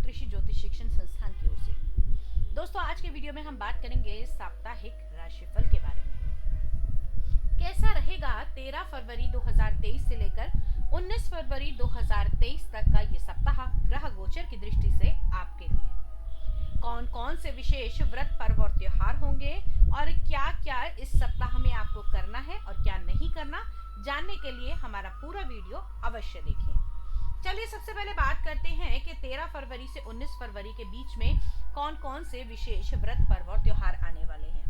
ऋषि ज्योतिष शिक्षण संस्थान की ओर से। दोस्तों, आज के वीडियो में हम बात करेंगे साप्ताहिक राशिफल के बारे में। कैसा रहेगा 13 फरवरी 2023 से लेकर 19 फरवरी 2023 तक का ये सप्ताह ग्रह गोचर की दृष्टि से आपके लिए। कौन कौन से विशेष व्रत, पर्व और त्योहार होंगे और क्या क्या इस सप्ताह में आपको करना है और क्या नहीं करना, जानने के लिए हमारा पूरा वीडियो अवश्य देखें। चलिए सबसे पहले बात करते हैं कि 13 फरवरी से 19 फरवरी के बीच में कौन कौन से विशेष व्रत, पर्व और त्योहार आने वाले हैं।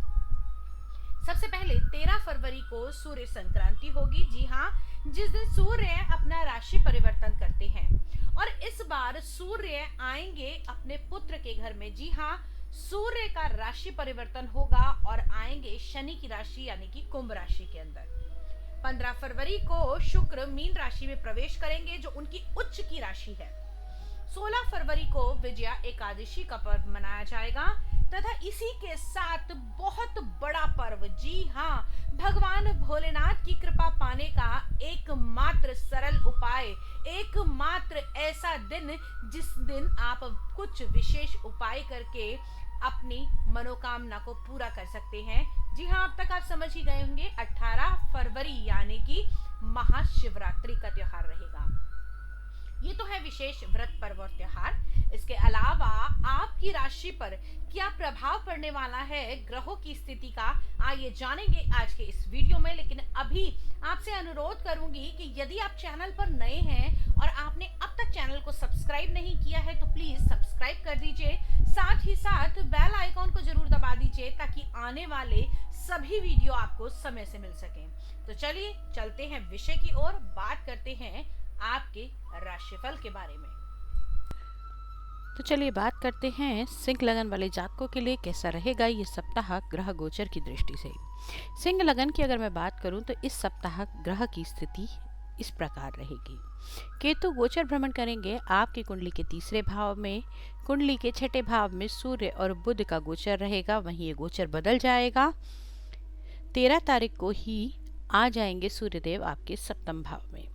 सबसे पहले 13 फरवरी को सूर्य संक्रांति होगी। जी हाँ, जिस दिन सूर्य अपना राशि परिवर्तन करते हैं और इस बार सूर्य आएंगे अपने पुत्र के घर में। जी हाँ, सूर्य का राशि परिवर्तन होगा और आएंगे शनि की राशि यानी कि कुंभ राशि के अंदर। 15 फरवरी को शुक्र मीन राशि में प्रवेश करेंगे जो उनकी उच्च की राशि है। 16 फरवरी को विजया एकादशी का पर्व मनाया जाएगा तथा इसी के साथ बहुत बड़ा पर्व, जी हाँ, भगवान भोलेनाथ की कृपा पाने का एकमात्र सरल उपाय, एकमात्र ऐसा दिन जिस दिन आप कुछ विशेष उपाय करके अपनी मनोकामना को पूरा कर सकते हैं। जी हाँ, अब तक आप समझ ही गए होंगे, 18 फरवरी यानी कि महाशिवरात्रि का त्योहार रहेगा। ये तो है विशेष व्रत, पर्व और त्योहार। इसके अलावा आपकी राशि पर क्या प्रभाव पड़ने वाला है ग्रहों की स्थिति का, आइए जानेंगे आज के इस वीडियो में। लेकिन अभी आपसे अनुरोध करूंगी कि यदि आप चैनल पर नए हैं और आपने अब तक चैनल को सब्सक्राइब नहीं किया है तो प्लीज सब्सक्राइब कर दीजिए। साथ ही साथ बेल आइकॉन को जरूर दबा दीजिए ताकि आने वाले सभी वीडियो आपको समय से मिल सकें। तो चलिए चलते हैं विषय की ओर, बात करते हैं आपके राशिफल के बारे में। तो चलिए बात करते हैं सिंह लगन वाले जातकों के लिए कैसा रहेगा ये सप्ताह ग्रह गोचर की दृष्टि से। सिंह लगन की अगर मैं बात करूं तो इस सप्ताह ग्रह की स्थिति इस प्रकार रहेगी। केतु गोचर भ्रमण करेंगे आपकी कुंडली के तीसरे भाव में। कुंडली के छठे भाव में सूर्य और बुध का गोचर रहेगा, वहीं ये गोचर बदल जाएगा। 13 तारीख को ही आ जाएंगे सूर्यदेव आपके सप्तम भाव में।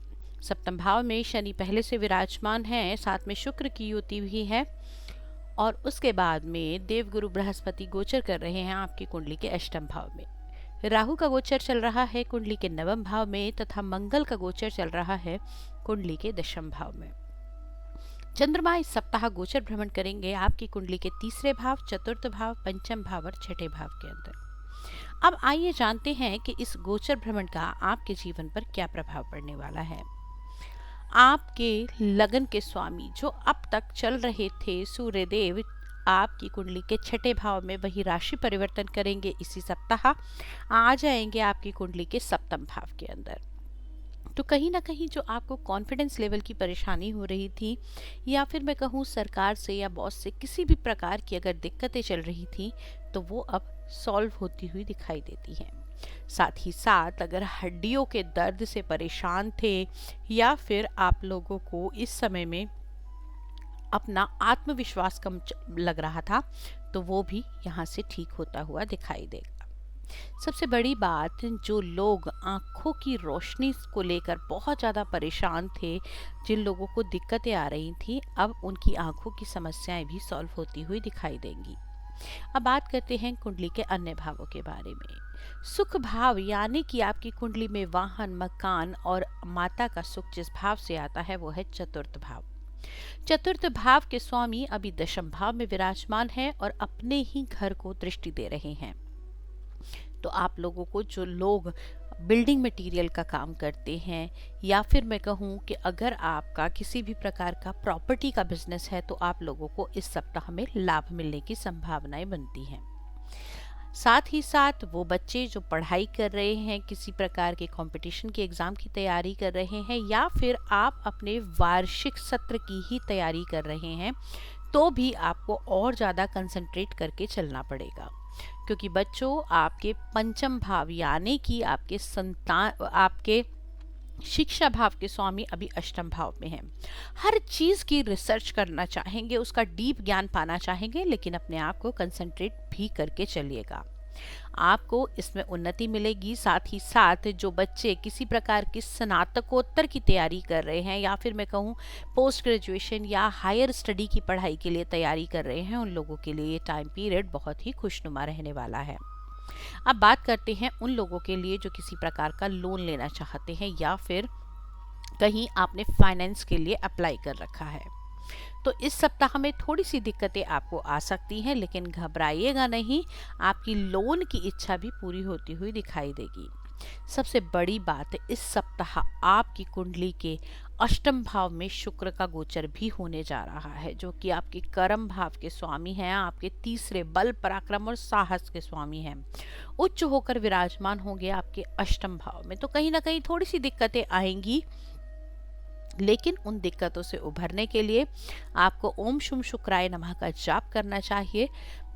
सप्तम भाव में शनि पहले से विराजमान है, साथ में शुक्र की युति भी है और उसके बाद में देवगुरु बृहस्पति गोचर कर रहे हैं आपकी कुंडली के अष्टम भाव में। राहु का गोचर चल रहा है कुंडली के नवम भाव में तथा मंगल का गोचर चल रहा है कुंडली के दशम भाव में। चंद्रमा इस सप्ताह गोचर भ्रमण करेंगे आपकी कुंडली के तीसरे भाव, चतुर्थ भाव, पंचम भाव और छठे भाव के अंदर। अब आइए जानते हैं कि इस गोचर भ्रमण का आपके जीवन पर क्या प्रभाव पड़ने वाला है। आपके लगन के स्वामी जो अब तक चल रहे थे सूर्यदेव आपकी कुंडली के छठे भाव में, वही राशि परिवर्तन करेंगे इसी सप्ताह, आ जाएंगे आपकी कुंडली के सप्तम भाव के अंदर। तो कहीं ना कहीं जो आपको कॉन्फिडेंस लेवल की परेशानी हो रही थी या फिर मैं कहूँ सरकार से या बॉस से किसी भी प्रकार की अगर दिक्कतें चल रही थी तो वो अब सॉल्व होती हुई दिखाई देती हैं। साथ ही साथ अगर हड्डियों के दर्द से परेशान थे या फिर आप लोगों को इस समय में अपना आत्मविश्वास कम लग रहा था तो वो भी यहाँ से ठीक होता हुआ दिखाई देगा। सबसे बड़ी बात, जो लोग आंखों की रोशनी को लेकर बहुत ज़्यादा परेशान थे, जिन लोगों को दिक्कतें आ रही थी, अब उनकी आंखों की समस्याएं भी सॉल्व होती हुई दिखाई देंगी। अब बात करते हैं कुंडली के अन्य भावों के बारे में। सुख भाव यानी कि आपकी कुंडली में वाहन, मकान और माता का सुख जिस भाव से आता है वो है चतुर्थ भाव। चतुर्थ भाव के स्वामी अभी दशम भाव में विराजमान है और अपने ही घर को दृष्टि दे रहे हैं। तो आप लोगों को, जो लोग बिल्डिंग मटेरियल का काम करते हैं या फिर मैं कहूँ कि अगर आपका किसी भी प्रकार का प्रॉपर्टी का बिजनेस है तो आप लोगों को इस सप्ताह में लाभ मिलने की संभावनाएं बनती हैं। साथ ही साथ वो बच्चे जो पढ़ाई कर रहे हैं, किसी प्रकार के कंपटीशन के एग्ज़ाम की तैयारी कर रहे हैं या फिर आप अपने वार्षिक सत्र की ही तैयारी कर रहे हैं, तो भी आपको और ज़्यादा कंसंट्रेट करके चलना पड़ेगा, क्योंकि बच्चों आपके पंचम भाव यानी कि आपके संतान, आपके शिक्षा भाव के स्वामी अभी अष्टम भाव में हैं। हर चीज की रिसर्च करना चाहेंगे, उसका डीप ज्ञान पाना चाहेंगे, लेकिन अपने आप को कंसंट्रेट भी करके चलिएगा। आपको इसमें उन्नति मिलेगी। साथ ही साथ जो बच्चे किसी प्रकार की स्नातकोत्तर की तैयारी कर रहे हैं या फिर मैं कहूँ पोस्ट ग्रेजुएशन या हायर स्टडी की पढ़ाई के लिए तैयारी कर रहे हैं, उन लोगों के लिए ये टाइम पीरियड बहुत ही खुशनुमा रहने वाला है। अब बात करते हैं उन लोगों के लिए जो किसी प्रकार का लोन लेना चाहते हैं या फिर कहीं आपने फाइनेंस के लिए अप्लाई कर रखा है। तो इस सप्ताह में थोड़ी सी दिक्कतें आपको आ सकती हैं, लेकिन घबराइएगा नहीं, आपकी लोन की इच्छा भी पूरी होती हुई दिखाई देगी। सबसे बड़ी बात, इस सप्ताह आपकी कुंडली के अष्टम भाव में शुक्र का गोचर भी होने जा रहा है, जो कि आपके कर्म भाव के स्वामी हैं, आपके तीसरे बल पराक्रम और साहस के स्वामी हैं। उच्च होकर विराजमान होंगे आपके अष्टम भाव में। तो कहीं ना कहीं थोड़ी सी दिक्कतें आएंगी, लेकिन उन दिक्कतों से उभरने के लिए आपको ओम शुम शुक्राय नमः का जाप करना चाहिए।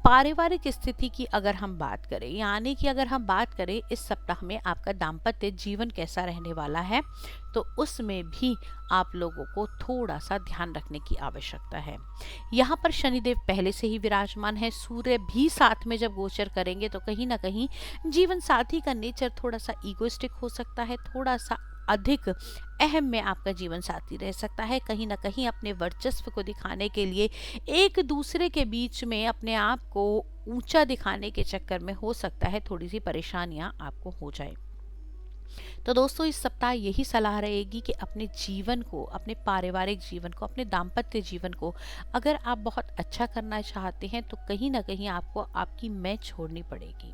पारिवारिक स्थिति की अगर हम बात करें, यानी कि अगर हम बात करें इस सप्ताह में आपका दाम्पत्य जीवन कैसा रहने वाला है, तो उसमें भी आप लोगों को थोड़ा सा ध्यान रखने की आवश्यकता है। यहाँ पर शनिदेव पहले से ही विराजमान है, सूर्य भी साथ में जब गोचर करेंगे तो कहीं ना कहीं जीवन साथी का नेचर थोड़ा सा ईगोइस्टिक हो सकता है, थोड़ा सा अधिक अहम में आपका जीवन साथी रह सकता है। कहीं ना कहीं अपने वर्चस्व को दिखाने के लिए एक दूसरे के बीच में अपने आप को ऊंचा दिखाने के चक्कर में हो सकता है थोड़ी सी परेशानियां आपको हो जाए। तो दोस्तों, इस सप्ताह यही सलाह रहेगी कि अपने जीवन को, अपने पारिवारिक जीवन को, अपने दाम्पत्य जीवन को अगर आप बहुत अच्छा करना चाहते हैं तो कहीं ना कहीं आपको आपकी मैं छोड़नी पड़ेगी,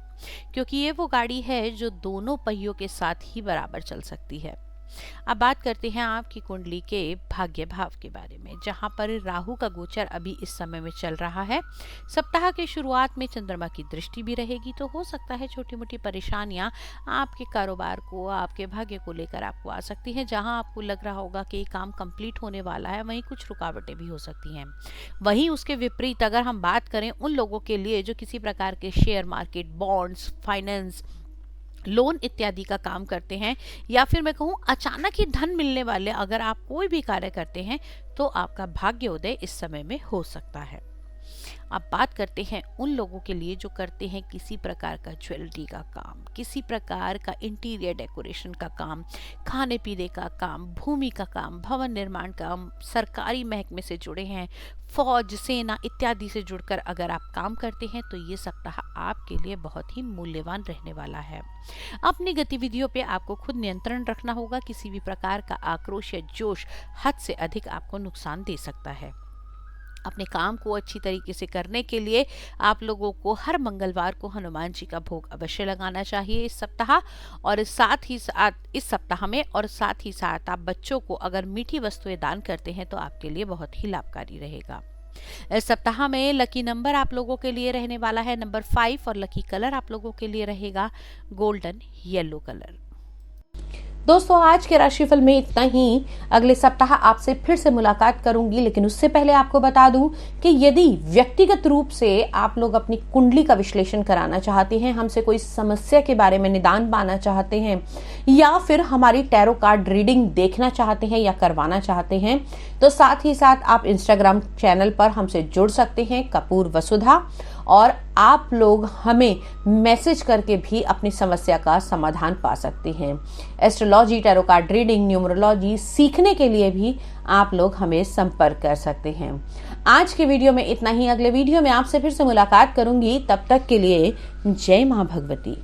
क्योंकि ये वो गाड़ी है जो दोनों पहियों के साथ ही बराबर चल सकती है। अब बात करते हैं आपकी कुंडली के भाग्य भाव के बारे में, जहां पर राहु का गोचर अभी इस समय में चल रहा है। सप्ताह के शुरुआत में चंद्रमा की दृष्टि भी रहेगी, तो हो सकता है छोटी मोटी परेशानियां आपके कारोबार को, आपके भाग्य को लेकर आपको आ सकती हैं। जहां आपको लग रहा होगा कि काम कंप्लीट होने वाला है, वहीं कुछ रुकावटें भी हो सकती हैं। वहीं उसके विपरीत अगर हम बात करें उन लोगों के लिए जो किसी प्रकार के share market, bonds, finance, loan इत्यादि का काम करते हैं, या फिर मैं कहूँ अचानक ही धन मिलने वाले अगर आप कोई भी कार्य करते हैं, तो आपका भाग्योदय इस समय में हो सकता है। अब बात करते हैं उन लोगों के लिए जो करते हैं किसी प्रकार का ज्वेलरी का काम, किसी प्रकार का इंटीरियर डेकोरेशन का काम, खाने पीने का काम, भूमि का काम, भवन निर्माण का, सरकारी महकमे से जुड़े हैं, फौज, सेना इत्यादि से जुड़कर अगर आप काम करते हैं तो ये सप्ताह आपके लिए बहुत ही मूल्यवान रहने वाला है। अपनी गतिविधियों पे आपको खुद नियंत्रण रखना होगा। किसी भी प्रकार का आक्रोश या जोश हद से अधिक आपको नुकसान दे सकता है। अपने काम को अच्छी तरीके से करने के लिए आप लोगों को हर मंगलवार को हनुमान जी का भोग अवश्य लगाना चाहिए इस सप्ताह। और साथ ही साथ इस सप्ताह में और साथ ही साथ आप बच्चों को अगर मीठी वस्तुएं दान करते हैं तो आपके लिए बहुत ही लाभकारी रहेगा। इस सप्ताह में लकी नंबर आप लोगों के लिए रहने वाला है नंबर 5 और लकी कलर आप लोगों के लिए रहेगा गोल्डन येलो कलर। दोस्तों, आज के राशिफल में इतना ही। अगले सप्ताह आपसे फिर से मुलाकात करूंगी, लेकिन उससे पहले आपको बता दूं कि यदि व्यक्तिगत रूप से आप लोग अपनी कुंडली का विश्लेषण कराना चाहते हैं, हमसे कोई समस्या के बारे में निदान पाना चाहते हैं, या फिर हमारी टैरो कार्ड रीडिंग देखना चाहते हैं या करवाना चाहते हैं, तो साथ ही साथ आप इंस्टाग्राम चैनल पर हमसे जुड़ सकते हैं कपूर वसुधा, और आप लोग हमें मैसेज करके भी अपनी समस्या का समाधान पा सकते हैं। Astrology, tarot card reading, numerology सीखने के लिए भी आप लोग हमें संपर्क कर सकते हैं। आज के वीडियो में इतना ही। अगले वीडियो में आपसे फिर से मुलाकात करूंगी। तब तक के लिए जय मां भगवती।